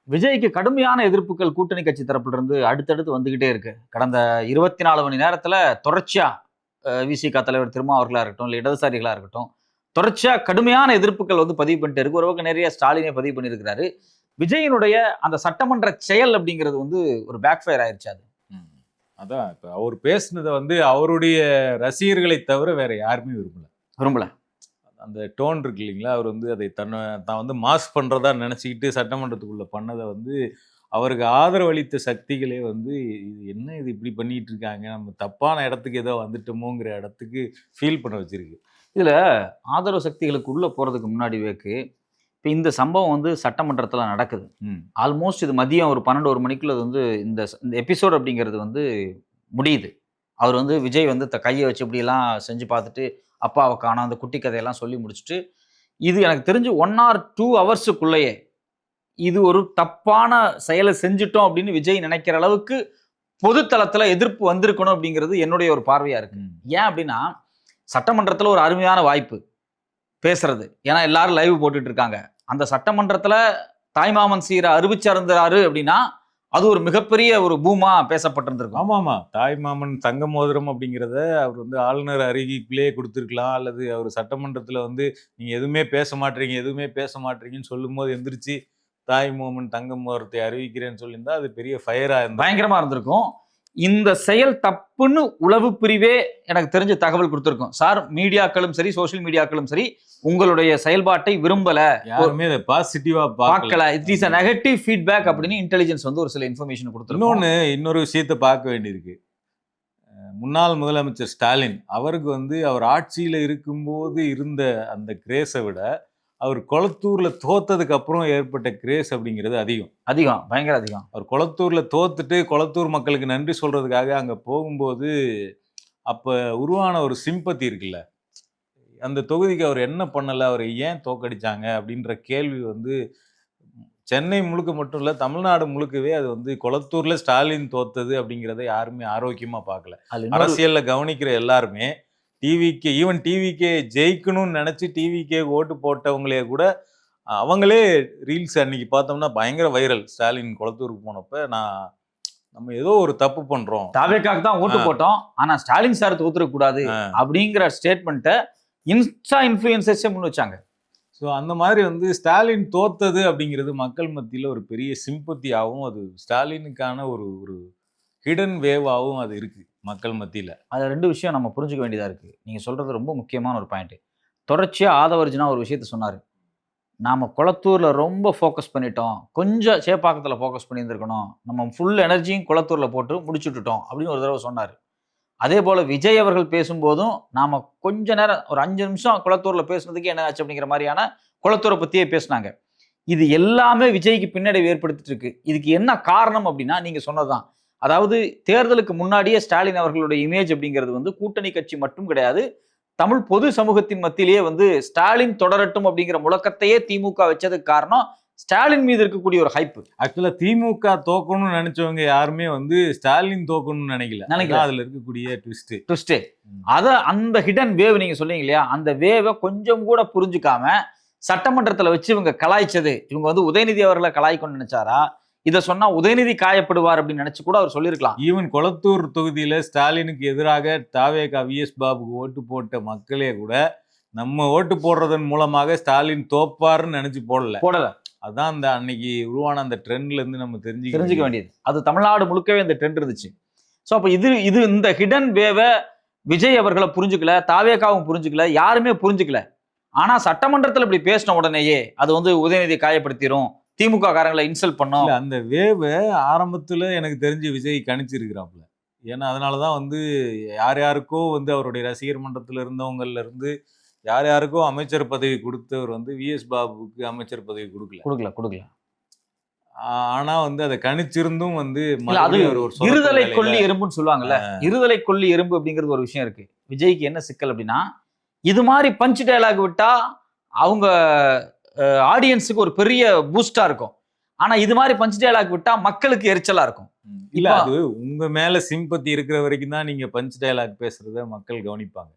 விஜய்க்கு கடுமையான எதிர்ப்புகள் கூட்டணி கட்சி தரப்புல இருந்து அடுத்தடுத்து வந்துகிட்டே இருக்கு. கடந்த 24 மணி நேரத்துல தொடர்ச்சியா விசிக தலைவர் திருமாவர்களா இருக்கட்டும், இல்ல இடதுசாரிகளா இருக்கட்டும், தொடர்ச்சியா கடுமையான எதிர்ப்புகள் பதிவு பண்ணிட்டே இருக்கு. ஒரு பக்கம் நிறைய ஸ்டாலினே பதிவு பண்ணியிருக்கிறாரு. விஜயினுடைய அந்த சட்டமன்ற செயல் அப்படிங்கிறது ஒரு பேக் ஃபயர் ஆயிருச்சு அது. ம். அதான் இப்ப அவர் பேசுனத அவருடைய ரசிகர்களை தவிர வேற யாருமே விரும்பல. அந்த டோன் இருக்கு இல்லைங்களா? அவர் அதை தான் மாஸ் பண்றதா நினைச்சுக்கிட்டு சட்டமன்றத்துக்குள்ள பண்ணத அவருக்கு ஆதரவளித்த சக்திகளே இது என்ன இது இப்படி பண்ணிட்டு இருக்காங்க, நம்ம தப்பான இடத்துக்கு ஏதோ வந்துட்டோமோங்கிற இடத்துக்கு ஃபீல் பண்ண வச்சிருக்கு. இதுல ஆதரவு சக்திகளுக்கு உள்ள போறதுக்கு முன்னாடி இப்ப இந்த சம்பவம் சட்டமன்றத்துல நடக்குது. ஆல்மோஸ்ட் இது மதியம் ஒரு 12 1 மணிக்குள்ள இந்த எபிசோட் அப்படிங்கிறது முடியுது. அவர் விஜய் கையை வச்சு இப்படியெல்லாம் செஞ்சு பார்த்துட்டு அப்பாவை காணோம் அந்த குட்டி கதையெல்லாம் சொல்லி முடிச்சுட்டு, இது எனக்கு தெரிஞ்சு 1 or 2 ஹவர்ஸுக்குள்ளேயே இது ஒரு தப்பான செயலை செஞ்சுட்டோம் அப்படின்னு விஜய் நினைக்கிற அளவுக்கு பொதுத்தளத்துல எதிர்ப்பு வந்திருக்கணும் அப்படிங்கிறது என்னுடைய ஒரு பார்வையா இருக்கு. ஏன் அப்படின்னா, சட்டமன்றத்துல ஒரு அருமையான வாய்ப்பு பேசுறது. ஏன்னா எல்லாரும் லைவ் போட்டுட்டு இருக்காங்க. அந்த சட்டமன்றத்துல தாய்மாமன் சீர அறிவிச்சிருந்தாரு அப்படின்னா அது ஒரு மிகப்பெரிய ஒரு பூமா பேசப்பட்டிருந்திருக்கும். ஆமாமா, தாய்மாமன் தங்க மோதிரம் அப்படிங்கிறத அவர் ஆளுநர் அறிவிப்பிலே கொடுத்துருக்கலாம். அல்லது அவர் சட்டமன்றத்துல நீங்க எதுவுமே பேச மாட்டீங்கன்னு சொல்லும் போது எந்திரிச்சு தாய்மாமன் தங்க மோதிரத்தை அறிவிக்கிறேன்னு சொல்லியிருந்தா அது பெரிய ஃபயரா இருந்தா பயங்கரமா இருந்திருக்கும். இந்த செயல் தப்புன்னு உளவு பிரிவே எனக்கு தெரிஞ்ச தகவல் கொடுத்திருக்கும். சார், மீடியாக்களும் சரி, சோசியல் மீடியாக்களும் சரி, உங்களுடைய செயல்பாட்டை விரும்பல, யாருமே அதை பாசிட்டிவா பார்க்கல, it is a negative feedback அப்படின்னு இன்டெலிஜென்ஸ் ஒரு சில இன்ஃபர்மேஷன் கொடுத்திருக்கும். இன்னொரு விஷயத்தை பார்க்க வேண்டியிருக்கு. முன்னாள் முதலமைச்சர் ஸ்டாலின் அவருக்கு அவர் ஆட்சியில இருக்கும்போது இருந்த அந்த கிரேஸை விட அவர் கொளத்தூர்ல தோத்ததுக்கு அப்புறம் ஏற்பட்ட கிரேஸ் அப்படிங்கிறது அதிகம், பயங்கர அதிகம். அவர் கொளத்தூர்ல தோத்துட்டு கொளத்தூர் மக்களுக்கு நன்றி சொல்றதுக்காக அங்க போகும்போது அப்ப உருவான ஒரு சிம்பத்தி இருக்குல்ல, அந்த தொகுதிக்கு அவர் என்ன பண்ணல, அவர் ஏன் தோக்கடிச்சாங்க அப்படின்ற கேள்வி சென்னை முழுக்க மட்டும் இல்ல, தமிழ்நாடு முழுக்கவே அது கொளத்தூர்ல ஸ்டாலின் தோத்தது அப்படிங்கிறத யாருமே ஆரோக்கியமா பார்க்கல. அரசியல்ல கவனிக்கிற எல்லாருமே ஈவன் டிவிக்கே ஜெயிக்கணும்னு நினைச்சு டிவிக்கே ஓட்டு போட்டவங்களே கூட அவங்களே ரீல்ஸ் அன்னைக்கு பார்த்தோம்னா பயங்கர வைரல். ஸ்டாலின் கொளத்தூருக்கு போனப்ப நம்ம ஏதோ ஒரு தப்பு பண்றோம், தாவேக்காக தான் ஓட்டு போட்டோம், ஆனா ஸ்டாலின் சார் தோத்துக்க கூடாது அப்படிங்கிற ஸ்டேட்மெண்ட்டை இன்ஸ்டா இன்ஃப்ளூயன்சர்ஸே முன் வச்சாங்க. ஸோ அந்த மாதிரி ஸ்டாலின் தோத்தது அப்படிங்கிறது மக்கள் மத்தியில் ஒரு பெரிய சிம்பத்தியாகவும், அது ஸ்டாலினுக்கான ஒரு ஹிடன் வேவாகவும் அது இருக்கு மக்கள் மத்தியில். அது 2 விஷயம் நம்ம புரிஞ்சுக்க வேண்டியதாக இருக்குது. நீங்கள் சொல்கிறது ரொம்ப முக்கியமான ஒரு பாயிண்ட்டு. தொடர்ச்சியாக ஆதவர்ஜுனா ஒரு விஷயத்த சொன்னார். நாம் குளத்தூரில் ரொம்ப ஃபோக்கஸ் பண்ணிட்டோம், கொஞ்சம் சேப்பாக்கத்தில் ஃபோக்கஸ் பண்ணியிருந்துருக்கணும், நம்ம ஃபுல் எனர்ஜியும் குளத்தூரில் போட்டு முடிச்சுட்டுட்டோம் அப்படின்னு ஒரு தடவை சொன்னார். அதே போல் விஜய் அவர்கள் பேசும்போதும் நாம் கொஞ்ச நேரம் ஒரு 5 நிமிஷம் குளத்தூரில் பேசுனதுக்கு என்ன ஆச்சு அப்படிங்கிற மாதிரியான குளத்தூரை பற்றியே பேசினாங்க. இது எல்லாமே விஜய்க்கு பின்னடைவு ஏற்படுத்திட்டு இருக்கு. இதுக்கு என்ன காரணம் அப்படின்னா நீங்கள் சொன்னதுதான். அதாவது தேர்தலுக்கு முன்னாடியே ஸ்டாலின் அவர்களுடைய இமேஜ் அப்படிங்கிறது கூட்டணி கட்சி மட்டும் கிடையாது, தமிழ் பொது சமூகத்தின் மத்தியிலேயே ஸ்டாலின் தொடரட்டும் அப்படிங்கிற முழக்கத்தையே திமுக வச்சதுக்கு காரணம் ஸ்டாலின் மீது இருக்கக்கூடிய ஒரு ஹைப். ஆக்சுவலா திமுக தோக்கணும்னு நினைச்சவங்க யாருமே ஸ்டாலின் தோக்கணும்னு நினைக்கல. அதுல இருக்கக்கூடிய ட்விஸ்ட் அந்த ஹிடன் வேவ் நீங்க சொல்றீங்க இல்லையா, அந்த வேவை கொஞ்சம் கூட புரிஞ்சுக்காம சட்டமன்றத்துல வச்சு இவங்க கலாய்ச்சது. இவங்க உதயநிதி அவர்களை கலாய்க்கணும்னு நினைச்சாரா, இதை சொன்னா உதயநிதி காயப்படுவார் அப்படின்னு நினைச்சு கூட அவர் சொல்லியிருக்கலாம். ஈவன் கொளத்தூர் தொகுதியில ஸ்டாலினுக்கு எதிராக தாவேகா விஎஸ் பாபுக்கு ஓட்டு போட்ட மக்களே கூட நம்ம ஓட்டு போடுறதன் மூலமாக ஸ்டாலின் தோப்பாருன்னு நினைச்சு போடல. அதான் அந்த அன்னைக்கு உருவான அந்த ட்ரெண்ட்ல இருந்து நம்ம தெரிஞ்சுக்க வேண்டியது. அது தமிழ்நாடு முழுக்கவே இந்த ட்ரெண்ட் இருந்துச்சு. ஸோ அப்போ இது இந்த ஹிடன் வேவை விஜய் அவர்களை புரிஞ்சுக்கல, தாவேகாவும் புரிஞ்சுக்கல, யாருமே புரிஞ்சுக்கல. ஆனா சட்டமன்றத்தில் இப்படி பேசின உடனேயே அது உதயநிதி காயப்படுத்திடும், திமுக காரங்களை இன்சல்ட் பண்ணோம். அந்த வேவை ஆரம்பத்துல எனக்கு தெரிஞ்சு விஜய் கணிச்சிருக்கிறாப்புல. ஏன்னா அதனாலதான் யார் யாருக்கோ அவருடைய ரசிகர் மன்றத்துல இருந்தவங்கல இருந்து யார் யாருக்கோ அமைச்சர் பதவி கொடுத்தவர் விஎஸ் பாபுக்கு அமைச்சர் பதவி கொடுக்கல. ஆனா அதை கணிச்சிருந்தும் இருதலை கொல்லி எறும்புன்னு சொல்லுவாங்கல்ல, இருதலை கொல்லி எறும்பு அப்படிங்கிறது ஒரு விஷயம் இருக்கு. விஜய்க்கு என்ன சிக்கல் அப்படின்னா, இது மாதிரி பஞ்ச் டயலாக் விட்டா அவங்க ஆடியன்ஸுக்கு ஒரு பெரிய பூஸ்டா இருக்கும். ஆனா இது மாதிரி பஞ்ச் டயலாக் விட்டா மக்களுக்கு எரிச்சலா இருக்கும். இல்ல, அது உங்க மேல சிம்பத்தி இருக்கிற வரைக்கும் தான் நீங்க பஞ்ச் டயலாக் பேசுறத மக்கள் கவனிப்பாங்க.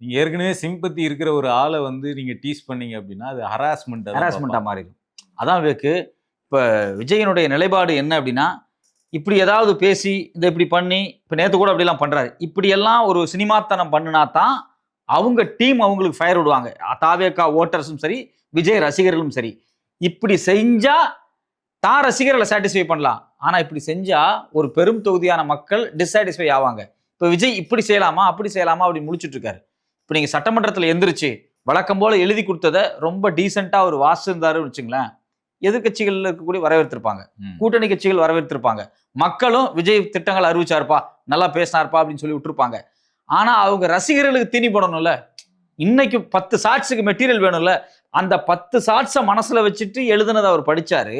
நீங்க ஏற்கனவே சிம்பத்தி இருக்கிற ஒரு ஆளை நீங்க டீஸ் பண்ணீங்க அப்படின்னா அது ஹராஸ்மெண்டா மாறிடும். அதான் வேக்கு இப்போ விஜயனுடைய நிலைப்பாடு என்ன அப்படின்னா, இப்படி ஏதாவது பேசி இதை இப்படி பண்ணி இப்போ நேற்று கூட அப்படிலாம் பண்றாரு. இப்படியெல்லாம் ஒரு சினிமாத்தனம் பண்ணினா தான் அவங்க டீம் அவங்களுக்கு ஃபயர் விடுவாங்க. தாவேகா ஓட்டர்ஸும் சரி, விஜய் ரசிகர்களும் சரி. இப்படி செஞ்சா தான் ரசிகர்களை சாட்டிஸ்ஃபை பண்ணலாம். ஆனா இப்படி செஞ்சா ஒரு பெரும் தொகுதியான மக்கள் டிஸாட்டிஸ்ஃபை ஆவாங்க. இப்போ விஜய் இப்படி செய்யலாமா அப்படி செய்யலாமா அப்படின்னு முடிச்சுட்டு இருக்காரு. இப்போ நீங்க சட்டமன்றத்தில் எந்திரிச்சு வழக்கம் போல எழுதி கொடுத்ததை ரொம்ப டீசெண்டா ஒரு வாசிருந்தாருன்னு வச்சுங்களேன், எதிர்கட்சிகள் இருக்கக்கூடிய வரவேற்றிருப்பாங்க, கூட்டணி கட்சிகள் வரவேற்றிருப்பாங்க, மக்களும் விஜய் திட்டங்கள் அறிவிச்சாருப்பா, நல்லா பேசினாருப்பா அப்படின்னு சொல்லி விட்டுருப்பாங்க. ஆனா அவங்க ரசிகர்களுக்கு தீனி போடணும்ல, இன்னைக்கு 10 ஷார்ட்ஸுக்கு மெட்டீரியல் வேணும்ல, அந்த 10 ஷார்ட்ஸை மனசுல வச்சுட்டு எழுதுனதை அவர் படிச்சாரு.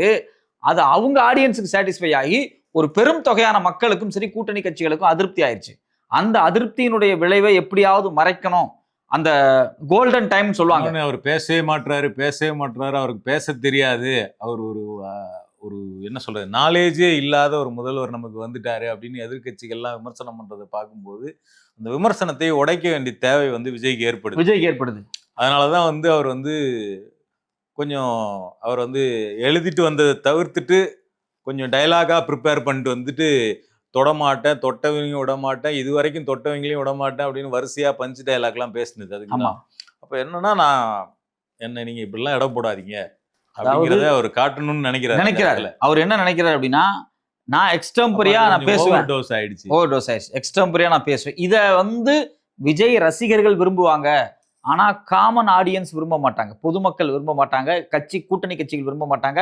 அது அவங்க ஆடியன்ஸுக்கு சாட்டிஸ்ஃபை ஆகி ஒரு பெரும் தொகையான மக்களுக்கும் சரி கூட்டணி கட்சிகளுக்கும் அதிருப்தி ஆயிடுச்சு. அந்த அதிருப்தியினுடைய விளைவை எப்படியாவது மறைக்கணும், அந்த கோல்டன் டைம் சொல்லுவாங்க. அவர் பேசவே மாட்டாரு, அவருக்கு பேச தெரியாது, அவர் ஒரு என்ன சொல்றது, நாலேஜே இல்லாத ஒரு முதல்வர் நமக்கு வந்துட்டாரு அப்படின்னு எதிர்கட்சிகள்லாம் விமர்சனம் பண்றதை பார்க்கும்போது அந்த விமர்சனத்தை உடைக்க வேண்டிய தேவை விஜய்க்கு ஏற்படுது. அதனாலதான் அவர் கொஞ்சம் அவர் எழுதிட்டு வந்ததை தவிர்த்துட்டு கொஞ்சம் டைலாகா ப்ரிப்பேர் பண்ணிட்டு தொடமாட்டேன், தொட்டவங்களையும் விடமாட்டேன், இது வரைக்கும் தொட்டவங்களையும் விடமாட்டேன் அப்படின்னு வரிசையா பஞ்சு டைலாக்லாம் பேசினது. அதுக்கு அப்ப என்னன்னா, என்ன நீங்க இப்படிலாம் இடம் போடாதீங்க அப்படிங்கிறத அவர் காட்டணும்னு நினைக்கிறாரு. அவர் என்ன நினைக்கிறாரு அப்படின்னா, நான் எக்ஸ்டெம்பரியா நான் பேசுவேன், ஓவர் டோஸ் ஆயிடுச்சு, எக்ஸ்டெம்பரியா நான் பேசுவேன். இதை விஜய் ரசிகர்கள் விரும்புவாங்க, ஆனா காமன் ஆடியன்ஸ் விரும்ப மாட்டாங்க, பொதுமக்கள் விரும்ப மாட்டாங்க, கூட்டணி கட்சிகள் விரும்ப மாட்டாங்க,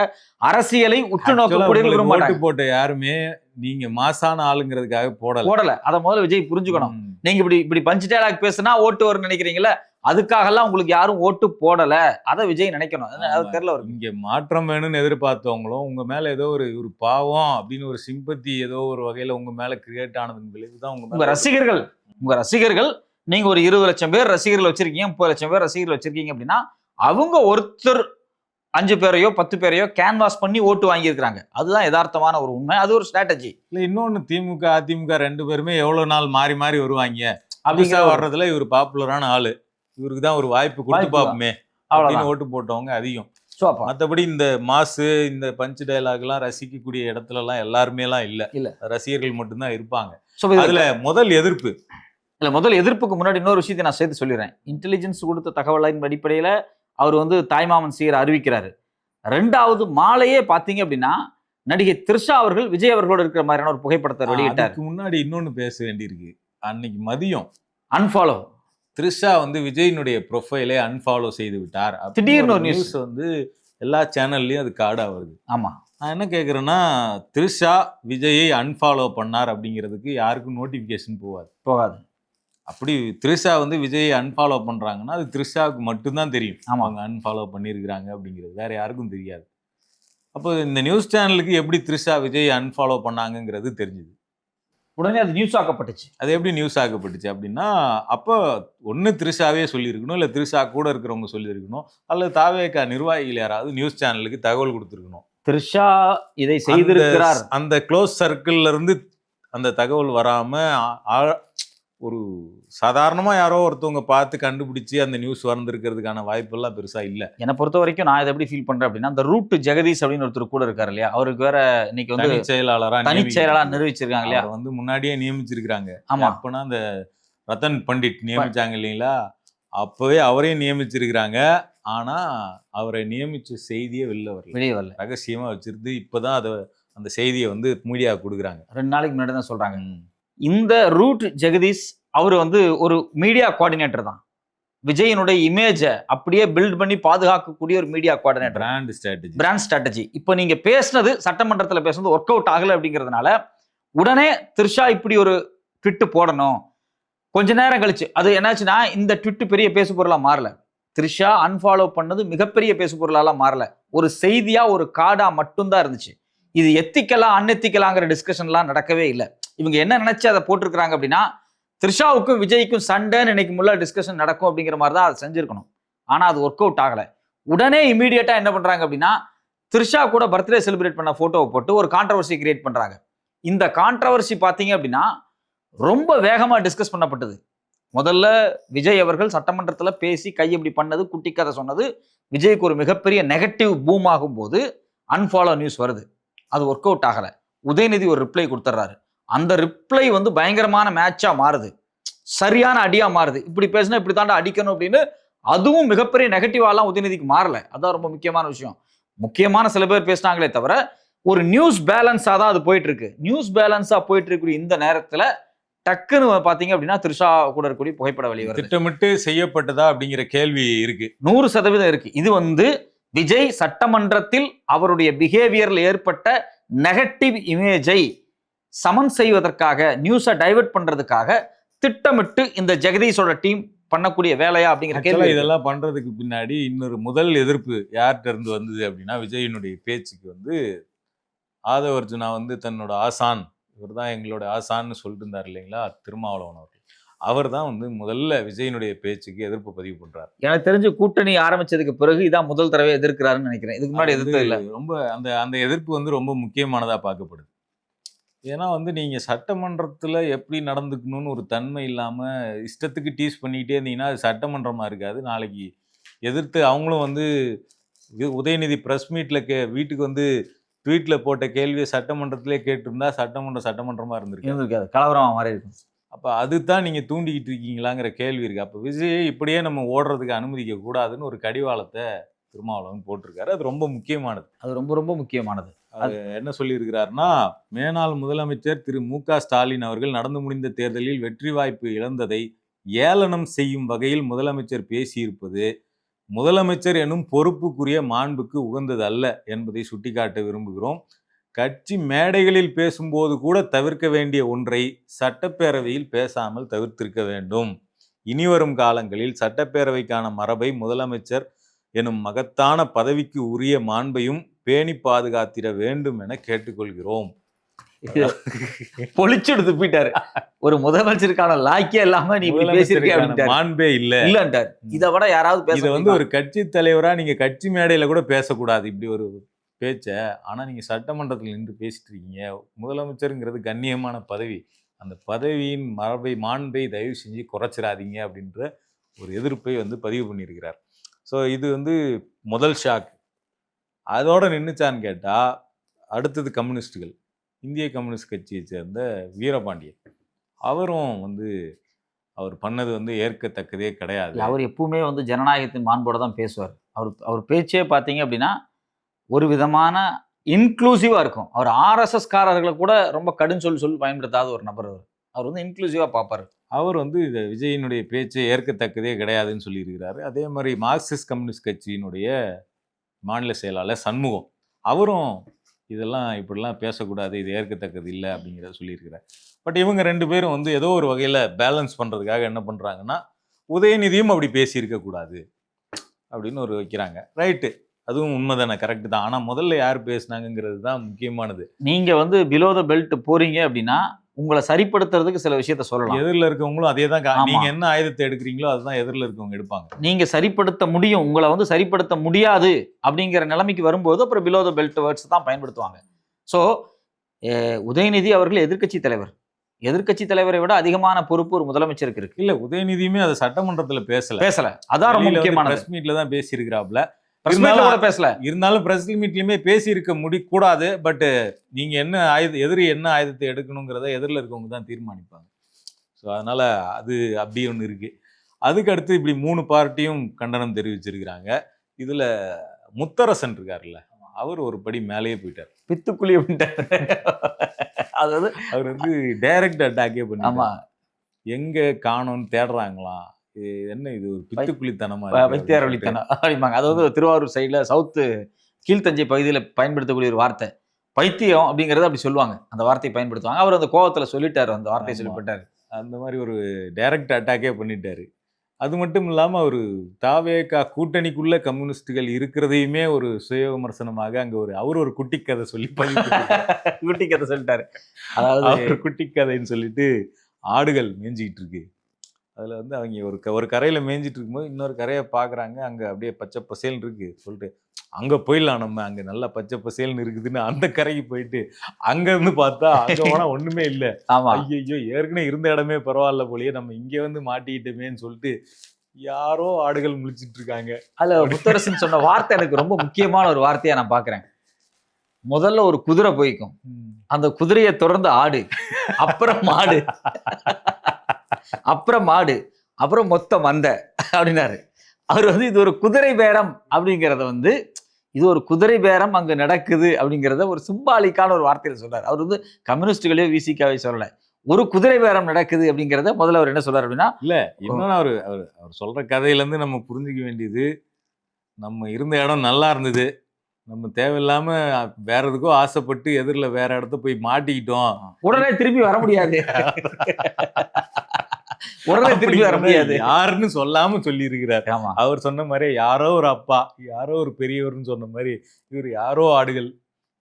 அரசியலை உற்று நோக்கக்கூடியவர்கள் விரும்ப மாட்டாங்க. போட்ட யாருமே நீங்க மாசான ஆளுங்கிறதுக்காக போடல. அதை முதல்ல விஜய் புரிஞ்சுக்கணும். நீங்க இப்படி பஞ்சு டயலாக் பேசுனா ஓட்டு வரும்னு நினைக்கிறீங்களா, அதுக்காகலாம் உங்களுக்கு யாரும் ஓட்டு போடல, அதை விஜய் நினைக்கணும். அது தெரியல. இங்க மாற்றம் வேணும்னு எதிர்பார்த்தவங்களும் உங்க மேல ஏதோ ஒரு பாவம் அப்படின்னு ஒரு சிம்பத்தி ஏதோ ஒரு வகையில உங்க மேல கிரியேட் ஆனதன் விளைவுதான் உங்க ரசிகர்கள். நீங்க ஒரு 20 லட்சம் பேர் ரசிகர்கள் வச்சிருக்கீங்க, 30 லட்சம் பேர் ரசிகர்கள் வச்சிருக்கீங்க அப்படின்னா அவங்க ஒருத்தர் 5 பேரையோ 10 பேரையோ கேன்வாஸ் பண்ணி ஓட்டு வாங்கியிருக்கிறாங்க. அதுதான் யதார்த்தமான ஒரு உண்மை. அது ஒரு ஸ்ட்ராட்டஜி. இல்ல இன்னொன்னு, திமுக அதிமுக 2 பேருமே எவ்வளவு நாள் மாறி மாறி வருவாங்க அப்படிங்கிற வர்றதுல இவர் பாப்புலரான ஆளு, இவருக்கு தான் ஒரு வாய்ப்பு கொடுத்து பாப்போமே அப்படின்னு ஓட்டு போட்டவங்க அதிகம். மற்றபடி இந்த மாசு இந்த பஞ்சு டயலாக் எல்லாம் ரசிக்கக்கூடிய இடத்துல எல்லாம் எல்லாருமே எல்லாம் இல்ல, ரசிகர்கள் மட்டும்தான் இருப்பாங்க. அதுல முதல் எதிர்ப்புக்கு முன்னாடி இன்னொரு விஷயத்தை நான் சேர்த்து சொல்லிடுறேன். இன்டெலிஜென்ஸ் கொடுத்த தகவலின் அடிப்படையில அவர் தாய்மாமன் சீரை அறிவிக்கிறாரு. 2வது மாலையே பாத்தீங்க அப்படின்னா நடிகை த்ரிஷா அவர்கள் விஜய் அவர்களோட இருக்கிற மாதிரியான ஒரு புகைப்படத்தை வெளியிட்டார். முன்னாடி இன்னொன்னு பேச வேண்டியிருக்கு. அன்னைக்கு மதியம் அன்ஃபாலோ த்ரிஷா விஜயினுடைய ப்ரொஃபைலே அன்ஃபாலோ செய்து விட்டார். திடீர்னு ஒரு நியூஸ் எல்லா சேனல்லயும் அது கார்டா வருது. ஆமா, நான் என்ன கேட்குறேன்னா, த்ரிஷா விஜயை அன்ஃபாலோ பண்ணார் அப்படிங்கிறதுக்கு யாருக்கும் நோட்டிஃபிகேஷன் போகாது. அப்படி த்ரிஷா விஜயை அன்ஃபாலோ பண்றாங்கன்னா அது த்ரிஷாவுக்கு மட்டும்தான் தெரியும். அவங்க அன்ஃபாலோ பண்ணியிருக்கிறாங்க அப்படிங்கிறது வேற யாருக்கும் தெரியாது. அப்போ இந்த நியூஸ் சேனலுக்கு எப்படி த்ரிஷா விஜய் அன்ஃபாலோ பண்ணாங்கிறது தெரிஞ்சுது. உடனே அது நியூஸ் ஆக்கப்பட்டுச்சு. அது எப்படி நியூஸ் ஆக்கப்பட்டுச்சு அப்படின்னா, அப்போ ஒன்று த்ரிஷாவே சொல்லியிருக்கணும், இல்லை த்ரிஷா கூட இருக்கிறவங்க சொல்லியிருக்கணும், அல்லது தாவேகா நிர்வாகிகள் யாராவது நியூஸ் சேனலுக்கு தகவல் கொடுத்துருக்கணும். த்ரிஷா இதை செய்திருக்கிறார். அந்த க்ளோஸ் சர்க்கிள்ல இருந்து அந்த தகவல் வராம ஒரு சாதாரணமா யாரோ ஒருத்தவங்க பார்த்து கண்டுபிடிச்சு அந்த நியூஸ் வந்திருக்கிறதுக்கான வாய்ப்பெல்லாம் பெருசா இல்ல. என்னை பொறுத்த வரைக்கும் நான் இதை எப்படி ஃபீல் பண்றேன் அப்படின்னா, அந்த ரூட் ஜெகதீஷ் அப்படின்னு ஒருத்தர் கூட இருக்காரு இல்லையா, அவருக்கு வேற இன்னைக்கு தனி செயலாளரா நிரூபிச்சிருக்காங்க இல்லையா, முன்னாடியே நியமிச்சிருக்காங்க. ஆமா, அப்பனா அந்த ரத்தன் பண்டிட் நியமிச்சாங்க இல்லைங்களா, அப்பவே அவரையும் நியமிச்சிருக்கிறாங்க. ஆனா அவரை நியமிச்ச செய்தியே வெளியே வரல, ரகசியமா வச்சிருந்து இப்பதான் அந்த செய்தியை மீடியா கொடுக்குறாங்க. 2 நாளைக்கு முன்னாடி தான் சொல்றாங்க. இந்த ரூட் ஜெகதீஷ் அவர் ஒரு மீடியா கோஆர்டினேட்டர் தான். விஜயனுடைய இமேஜை அப்படியே பில்ட் பண்ணி பாதுகாக்கக்கூடிய ஒரு மீடியா கோஆர்டினேட்டர். Brand strategy. இப்போ நீங்க பேசுனது சட்டமன்றத்தில் பேசுனது ஒர்க் அவுட் ஆகல அப்படிங்கிறதுனால உடனே த்ரிஷா இப்படி ஒரு ட்விட் போடணும். கொஞ்ச நேரம் கழிச்சு அது என்னாச்சுன்னா, இந்த ட்விட் பெரிய பேசு பொருளா மாறல. த்ரிஷா அன்ஃபாலோ பண்ணது மிகப்பெரிய பேசு பொருளாலாம் மாறல. ஒரு செய்தியா ஒரு கார்டா மட்டும்தான் இருந்துச்சு. இது எத்திக்கலாம் அன்எத்திக்கலாங்கிற டிஸ்கஷன்லாம் நடக்கவே இல்லை. இவங்க என்ன நினைச்சு அதை போட்டிருக்கிறாங்க அப்படின்னா, த்ரிஷாவுக்கும் விஜய்க்கும் சண்டைன்னு இன்னைக்கு முள்ள டிஸ்கஷன் நடக்கும் அப்படிங்கிற மாதிரி தான் அதை செஞ்சிருக்கணும். ஆனா அது ஒர்க் அவுட் ஆகல. உடனே இமீடியட்டா என்ன பண்றாங்க அப்படின்னா, த்ரிஷா கூட பர்த்டே செலிப்ரேட் பண்ண போட்டோவை போட்டு ஒரு கான்ட்ரவர்சி கிரியேட் பண்றாங்க. இந்த கான்ட்ரவர்சி பாத்தீங்க அப்படின்னா ரொம்ப வேகமா டிஸ்கஸ் பண்ணப்பட்டது. முதல்ல விஜய் அவர்கள் சட்டமன்றத்தில் பேசி கை இப்படி பண்ணது, குட்டி கதை சொன்னது விஜய்க்கு ஒரு மிகப்பெரிய நெகட்டிவ் பூம் ஆகும் போது அன்ஃபாலோ நியூஸ் வருது, அது ஒர்க் அவுட் ஆகலை. உதயநிதி ஒரு ரிப்ளை கொடுத்துட்றாரு, அந்த ரிப்ளை வந்து பயங்கரமான மேட்சா மாறுது, சரியான அடியா மாறுது. இப்படி பேசினா இப்படி தாண்டா அடிக்கணும் அப்படின்னு அதுவும் மிகப்பெரிய நெகட்டிவாலாம் உதயநிதிக்கு மாறல. அதான் ரொம்ப முக்கியமான விஷயம். முக்கியமான சில பேர் பேசினாங்களே தவிர ஒரு நியூஸ் பேலன்ஸா தான் அது போயிட்டு இருக்கு. நியூஸ் பேலன்ஸா போயிட்டு இருக்கக்கூடிய இந்த நேரத்துல டக்குன்னு பாத்தீங்க அப்படின்னா த்ரிஷா கூட இருக்கக்கூடிய புகைப்பட வெளியே வருது. திட்டமிட்டு செய்யப்பட்டதா அப்படிங்கிற கேள்வி இருக்கு. 100% இருக்கு. இது வந்து விஜய் சட்டமன்றத்தில் அவருடைய பிஹேவியர்ல ஏற்பட்ட நெகட்டிவ் இமேஜை சமன் செய்வதற்காக, நியூஸை டைவர்ட் பண்றதுக்காக திட்டமிட்டு இந்த ஜெகதீஷோட டீம் பண்ணக்கூடிய வேலையா அப்படிங்கிற கேள்வி. இதெல்லாம் பண்றதுக்கு பின்னாடி இன்னொரு முதல் எதிர்ப்பு யார்கிட்ட இருந்து வந்தது அப்படின்னா, விஜயினுடைய பேச்சுக்கு வந்து ஆதவ அர்ஜுனா வந்து தன்னோட ஆசான், இவர் தான் எங்களோட ஆசான்னு சொல்லிட்டு இருந்தார் இல்லைங்களா திருமாவளவன் அவர்கள், அவர் தான் வந்து முதல்ல விஜயினுடைய பேச்சுக்கு எதிர்ப்பு பதிவு பண்றாரு. எனக்கு தெரிஞ்சு கூட்டணி ஆரம்பிச்சதுக்கு பிறகு இதான் முதல் தடவை எதிர்க்கிறாருன்னு நினைக்கிறேன். இதுக்கு முன்னாடி எதிர்த்து இல்லை. ரொம்ப அந்த எதிர்ப்பு வந்து ரொம்ப முக்கியமானதா பார்க்கப்படுது. ஏன்னா வந்து நீங்க சட்டமன்றத்துல எப்படி நடந்துக்கணும்னு ஒரு தன்மை இல்லாம இஷ்டத்துக்கு டீஸ் பண்ணிக்கிட்டே இருந்தீங்கன்னா அது சட்டமன்றமா இருக்காது. நாளைக்கு எதிர்த்து அவங்களும் வந்து உதயநிதி பிரஸ் மீட்ல வீட்டுக்கு வந்து ட்வீட்ல போட்ட கேள்வியை சட்டமன்றத்திலே கேட்டிருந்தா சட்டமன்றமா இருந்திருக்காது, கலவரமா மாறி இருக்கும். அப்ப அதுதான் நீங்க தூண்டிக்கிட்டு இருக்கீங்களாங்கிற கேள்வி இருக்கு. அப்ப விஜயை இப்படியே நம்ம ஓடுறதுக்கு அனுமதிக்க கூடாதுன்னு ஒரு கடிவாளத்தை திருமாவளவன் போட்டிருக்காரு. அது ரொம்ப முக்கியமானது. அது ரொம்ப ரொம்ப முக்கியமானது. அது என்ன சொல்லியிருக்கிறாருன்னா, மேனாள் முதலமைச்சர் திரு மு.க. ஸ்டாலின் அவர்கள் நடந்து முடிந்த தேர்தலில் வெற்றி வாய்ப்பு இழந்ததை ஏளனம் செய்யும் வகையில் முதலமைச்சர் பேசியிருப்பது முதலமைச்சர் எனும் பொறுப்புக்குரிய மாண்புக்கு உகந்தது அல்ல என்பதை சுட்டிக்காட்ட விரும்புகிறோம். கட்சி மேடைகளில் பேசும்போது கூட தவிர்க்க வேண்டிய ஒன்றை சட்டப்பேரவையில் பேசாமல் தவிர்த்திருக்க வேண்டும். இனிவரும் காலங்களில் சட்டப்பேரவைக்கான மரபை முதலமைச்சர் எனும் மகத்தான பதவிக்கு உரிய மாண்பையும் பேணி பாதுகாத்திட வேண்டும் என கேட்டுக்கொள்கிறோம். பொழிச்செடுத்து போயிட்டாரு. ஒரு முதலமைச்சருக்கான லாக்கியே இல்லாம நீ பேசிருக்க, மாண்பே இல்லன்றார். இதை விட யாராவது இதை வந்து ஒரு கட்சி தலைவரா நீங்க கட்சி மேடையில கூட பேசக்கூடாது இப்படி ஒரு பேச்ச. ஆனா நீங்க சட்டமன்றத்தில் நின்று பேசிட்டு இருக்கீங்க. முதலமைச்சருங்கிறது கண்ணியமான பதவி, அந்த பதவியின் மரபை மாண்பை தயவு செஞ்சு குறைச்சிடாதீங்க அப்படின்ற ஒரு எதிர்ப்பை வந்து பதிவு பண்ணியிருக்கிறார். ஸோ இது வந்து முதல் ஷாக். அதோட நின்றுச்சான்னு கேட்டா அடுத்தது கம்யூனிஸ்டுகள், இந்திய கம்யூனிஸ்ட் கட்சியை சேர்ந்த வீரபாண்டியன், அவரும் வந்து அவர் பண்ணது வந்து ஏற்கத்தக்கதே கிடையாது. அவர் எப்பவுமே வந்து ஜனநாயகத்தின் மாண்போட தான் பேசுவார். அவர் பேச்சே பார்த்தீங்க அப்படின்னா ஒரு விதமான இன்க்ளூசிவா இருக்கும். அவர் ஆர்எஸ்எஸ் காரர்களை கூட ரொம்ப கடும் சொல்லி பயன்படுத்தாத ஒரு நபர். அவர் வந்து இன்க்ளூசிவா பார்ப்பார். அவர் வந்து இந்த விஜயினுடைய பேச்சை ஏற்கத்தக்கதே கிடையாதுன்னு சொல்லியிருக்கிறாரு. அதே மாதிரி மார்க்சிஸ்ட் கம்யூனிஸ்ட் கட்சியினுடைய மாநில செயலாளர் சண்முகம், அவரும் இதெல்லாம் இப்படிலாம் பேசக்கூடாது, இது ஏற்கத்தக்கது இல்லை அப்படிங்கிறத சொல்லியிருக்கிறார். பட் இவங்க ரெண்டு பேரும் வந்து ஏதோ ஒரு வகையில் பேலன்ஸ் பண்ணுறதுக்காக என்ன பண்ணுறாங்கன்னா, உதயநிதியும் அப்படி பேசியிருக்கக்கூடாது அப்படின்னு ஒரு வைக்கிறாங்க. ரைட்டு, அதுவும் உண்மைதானே, கரெக்டு தான். ஆனால் முதல்ல யார் பேசினாங்கிறது தான் முக்கியமானது. நீங்கள் வந்து பிலோ த பெல்ட் போறீங்க அப்படின்னா உங்களை சரிப்படுத்துறதுக்கு சில விஷயத்த சொல்லலாம். எதிரில் இருக்கவங்களும் அதே தான், நீங்கள் என்ன ஆயுதத்தை எடுக்கிறீங்களோ அதுதான் எதிரில் இருக்கவங்க எடுப்பாங்க. நீங்கள் சரிப்படுத்த முடியும், உங்களை வந்து சரிப்படுத்த முடியாது அப்படிங்கிற நிலைமைக்கு வரும்போது அப்புறம் பிலோ த பெல்ட் வேர்ட்ஸ் தான் பயன்படுத்துவாங்க. ஸோ உதயநிதி அவர்கள் எதிர்க்கட்சி தலைவர். எதிர்க்கட்சி தலைவரை விட அதிகமான பொறுப்பு ஒரு முதலமைச்சருக்கு இருக்கு. இல்லை, உதயநிதியுமே அதை சட்டமன்றத்தில் பேசல. அதான் ரொம்ப முக்கியமான பிரஸ் மீட்ல தான் பேசியிருக்கிறாப்ல. பேசல. இருந்தாலும் பிரஸ் மீட்லயுமே பேசியிருக்க முடிக்கூடாது. பட் நீங்க என்ன எதிரி என்ன ஆயுதத்தை எடுக்கணுங்கிறத எதிரில் இருக்கவங்க தான் தீர்மானிப்பாங்க. ஸோ அதனால அது அப்படி ஒன்று இருக்கு. அதுக்கு அடுத்து இப்படி 3 பார்ட்டியும் கண்டனம் தெரிவிச்சிருக்கிறாங்க. இதுல முத்தரசன் இருக்காருல்ல, அவர் ஒரு படி மேலேயே போயிட்டார். பித்துக்குழி அப்படின்ட்டார். அதாவது அவர் வந்து டைரக்ட் அட்டாக்கே பண்ணி எங்க காணோன்னு தேடுறாங்களாம். என்ன இது ஒரு பித்துக்குழித்தனமா, வைத்தியாரவழித்தனம் அப்படிம்பாங்க. அதாவது திருவாரூர் சைடுல சவுத்து கீழ்த்தஞ்சை பகுதியில் பயன்படுத்தக்கூடிய ஒரு வார்த்தை பைத்தியம் அப்படிங்கறத அப்படி சொல்லுவாங்க. அந்த வார்த்தையை பயன்படுத்துவாங்க. அவர் அந்த கோவத்துல சொல்லிட்டாரு, அந்த வார்த்தையை சொல்லிவிட்டாரு. அந்த மாதிரி ஒரு டைரக்ட் அட்டாக்கே பண்ணிட்டாரு. அது மட்டும் இல்லாம ஒரு தாவேகா கூட்டணிக்குள்ள கம்யூனிஸ்டுகள் இருக்கிறதையுமே ஒரு சுய விமர்சனமாக அங்க அவர் ஒரு குட்டி கதை சொல்லி குட்டி கதை சொல்லிட்டாரு. அதாவது குட்டி கதைன்னு சொல்லிட்டு ஆடுகள் மேய்ஞ்சிக்கிட்டு இருக்கு. அதில் வந்து அவங்க ஒரு கரையில் மேய்ஞ்சிட்டு இருக்கும்போது இன்னொரு கரையை பார்க்குறாங்க. அங்கே அப்படியே பச்சை பசேல்னு இருக்குது சொல்லிட்டு அங்கே போயிடலாம், நம்ம அங்கே நல்லா பச்சை பசேல்னு இருக்குதுன்னு அந்த கரைக்கு போயிட்டு அங்கேருந்து பார்த்தா அங்கே போனால் ஒன்றுமே இல்லை. ஐயோ, ஏற்கனவே இருந்த இடமே பரவாயில்ல போலயே, நம்ம இங்கே வந்து மாட்டிக்கிட்டோமேன்னு சொல்லிட்டு யாரோ ஆடுகள் முழிச்சிட்டு இருக்காங்க. அதில் முத்தரசன் சொன்ன வார்த்தை எனக்கு ரொம்ப முக்கியமான ஒரு வார்த்தையாக நான் பார்க்குறேன். முதல்ல ஒரு குதிரை போய்க்கும், அந்த குதிரையை தொடர்ந்து ஆடு, அப்புறம் மாடு, அப்புறம் மாடு, அப்புறம் மொத்த மந்தை அப்படின்னாரு. அவர் வந்து இது ஒரு குதிரை பேரம் அப்படிங்கிறத வந்து, இது ஒரு குதிரை பேரம் அங்க நடக்குது அப்படிங்கிறத ஒரு சிம்பாலிக்கான ஒரு வார்த்தையில சொல்றாரு. அவர் வந்து கம்யூனிஸ்டுகளையோ விசிகாவே சொல்லல. ஒரு குதிரை பேரம் நடக்குது அப்படிங்கிறத முதல்ல அவர் என்ன சொல்றாரு அப்படின்னா, இல்ல இன்னொன்னு அவர் அவர் அவர் சொல்ற கதையில இருந்து நம்ம புரிஞ்சுக்க வேண்டியது, நம்ம இருந்த இடம் நல்லா இருந்தது. நம்ம தேவையில்லாம வேற எதுக்கோ ஆசைப்பட்டு எதிரில வேற இடத்த போய் மாட்டிக்கிட்டோம். உடனே திரும்பி வர முடியாது. உடனே திரும்பி வர முடியாது. யாருன்னு சொல்லாம சொல்லியிருக்கிறார். ஆமா. அவர் சொன்ன மாதிரி யாரோ ஒரு அப்பா, யாரோ ஒரு பெரியவர்னு சொன்ன மாதிரி, இவர் யாரோ ஆடுகள்,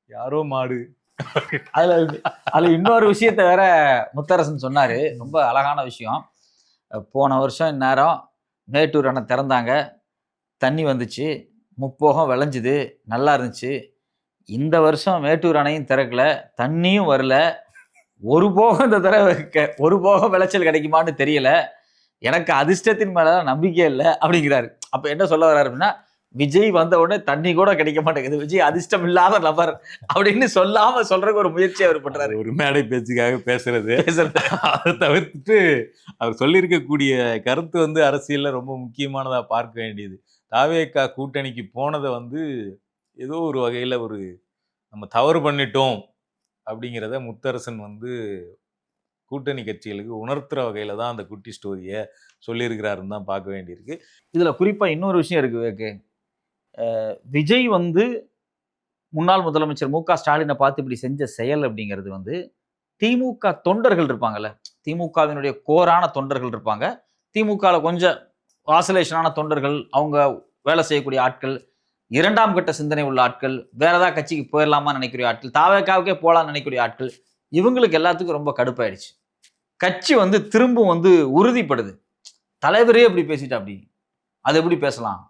யாரோ மாடு. அதுல இன்னொரு விஷயத்த வேற முத்தரசன் சொன்னாரு. ரொம்ப அழகான விஷயம். போன வருஷம் இந்நேரம் மேட்டூர் அணை திறந்தாங்க, தண்ணி வந்துச்சு, முப்போகம் விளைஞ்சுது, நல்லா இருந்துச்சு. இந்த வருஷம் மேட்டூர் அணையும் திறக்கல, தண்ணியும் வரல, ஒரு போகம் இந்த தடவை ஒரு போகம் விளைச்சல் கிடைக்குமான்னு தெரியல, எனக்கு அதிர்ஷ்டத்தின் மேல நம்பிக்கை இல்லை அப்படிங்கிறாரு. அப்ப என்ன சொல்ல வர்றாரு அப்படின்னா, விஜய் வந்த உடனே தண்ணி கூட கிடைக்க மாட்டேங்குது, விஜய் அதிர்ஷ்டம் இல்லாத நபர் அப்படின்னு சொல்லாம சொல்றதுக்கு ஒரு முயற்சி அவர் பண்றாரு. ஒரு மேடை பேச்சுக்காக பேசுறது. அதை தவிர்த்துட்டு அவர் சொல்லியிருக்கக்கூடிய கருத்து வந்து அரசியல்ல ரொம்ப முக்கியமானதா பார்க்க வேண்டியது. தாவேகா கூட்டணிக்கு போனதை வந்து ஏதோ ஒரு வகையில ஒரு நம்ம தவறு பண்ணிட்டோம் அப்படிங்கிறத முத்தரசன் வந்து கூட்டணி கட்சிகளுக்கு உணர்த்துற வகையில தான் அந்த குட்டி ஸ்டோரியை சொல்லியிருக்கிறாருன்னு தான் பார்க்க வேண்டியிருக்கு. இதுல குறிப்பா இன்னொரு விஷயம் இருக்கு விவேக்கு. விஜய் வந்து முன்னாள் முதலமைச்சர் மு க ஸ்டாலினை பார்த்து இப்படி செஞ்ச செயல் அப்படிங்கிறது வந்து திமுக தொண்டர்கள் இருப்பாங்கல்ல, திமுகவினுடைய கோரான தொண்டர்கள் இருப்பாங்க, திமுகவில் கொஞ்சம் ஆசோலேஷனான தொண்டர்கள், அவங்க வேலை செய்யக்கூடிய ஆட்கள், இரண்டாம் கட்ட சிந்தனை உள்ள ஆட்கள், வேற ஏதாவது கட்சிக்கு போயிடலாமா நினைக்கிற ஆட்கள், தாவேக்காவுக்கே போகலான்னு நினைக்கக்கூடிய ஆட்கள், இவங்களுக்கு எல்லாத்துக்கும் ரொம்ப கடுப்பாயிடுச்சு. கட்சி வந்து திரும்பவும் வந்து உறுதிப்படுது, தலைவரே அப்படி பேசிட்டா அப்படி அது எப்படி பேசலாம்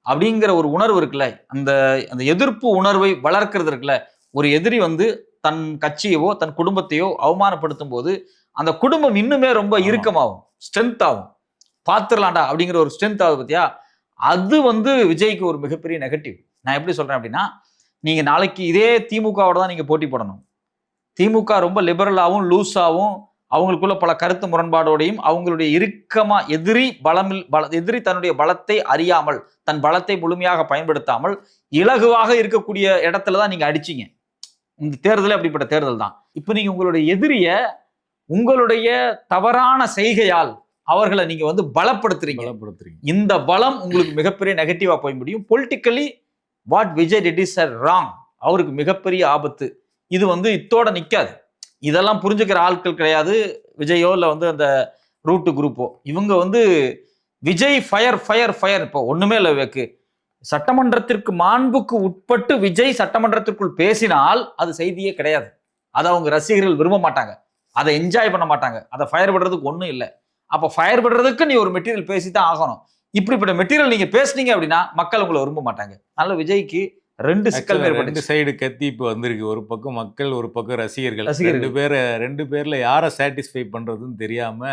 அப்படிங்கிற ஒரு உணர்வு இருக்குல்ல, அந்த அந்த எதிர்ப்பு உணர்வை வளர்க்கிறது இருக்குல்ல. ஒரு எதிரி வந்து தன் கட்சியவோ தன் குடும்பத்தையோ அவமானப்படுத்தும் போது அந்த குடும்பம் இன்னுமே ரொம்ப இறுக்கமாகும், ஸ்ட்ரென்த் ஆகும், பாத்துரலாண்டா அப்படிங்கிற ஒரு ஸ்ட்ரென்த் ஆகுது பத்தியா. அது வந்து விஜய்க்கு ஒரு மிகப்பெரிய நெகட்டிவ். நான் எப்படி சொல்றேன் அப்படின்னா, நீங்க நாளைக்கு இதே திமுகவோட தான் நீங்க போட்டி போடணும். திமுக ரொம்ப லிபரலாகவும் லூஸாகவும் அவங்களுக்குள்ள பல கருத்து முரண்பாடோடையும் அவங்களுடைய இறுக்கமா எதிரி தன்னுடைய பலத்தை அறியாமல் தன் பலத்தை முழுமையாக பயன்படுத்தாமல் இலகுவாக இருக்கக்கூடிய இடத்துல தான் நீங்க அடிச்சீங்க. இந்த தேர்தலே அப்படிப்பட்ட தேர்தல் தான். இப்ப நீங்க உங்களுடைய எதிரிய உங்களுடைய தவறான செய்கையால் அவர்களை நீங்க வந்து பலப்படுத்துறீங்க. இந்த பலம் உங்களுக்கு மிகப்பெரிய நெகட்டிவா போய் முடியும். Politically what Vijay did is wrong, அவருக்கு மிகப்பெரிய ஆபத்து. இது வந்து இத்தோட நிக்காது. இதெல்லாம் புரிஞ்சுக்கிற ஆட்கள் கிடையாது விஜயோ இல்லை வந்து அந்த ரூட்டு குரூப்போ. இவங்க வந்து விஜய் ஃபயர் ஃபயர் ஃபயர். இப்போ ஒண்ணுமே இல்லை விவேக்கு, சட்டமன்றத்திற்கு மாண்புக்கு உட்பட்டு விஜய் சட்டமன்றத்திற்குள் பேசினால் அது செய்தியே கிடையாது. அதை அவங்க ரசிகர்கள் விரும்ப மாட்டாங்க, அதை என்ஜாய் பண்ண மாட்டாங்க, அதை ஃபயர் விடுறதுக்கு ஒன்றும் இல்லை. அப்போ ஃபயர் விடுறதுக்கு நீ ஒரு மெட்டீரியல் பேசித்தான் ஆகணும். இப்படிப்பட்ட மெட்டீரியல் நீங்க பேசுனீங்க அப்படின்னா மக்கள் உங்களை விரும்ப மாட்டாங்க. அதனால விஜய்க்கு ரெண்டு சிக்கல் ரெண்டு சைடு கத்தி இப்போ வந்திருக்கு. ஒரு பக்கம் மக்கள், ஒரு பக்கம் ரசிகர்கள். ரெண்டு பேர்ல யாரை சாட்டிஸ்ஃபை பண்றதுன்னு தெரியாம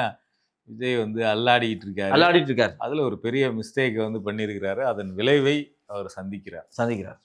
விஜய் வந்து அல்லாடிட்டு இருக்காரு. அதுல ஒரு பெரிய மிஸ்டேக் வந்து பண்ணியிருக்கிறாரு. அதன் விளைவை அவர் சந்திக்கிறார்.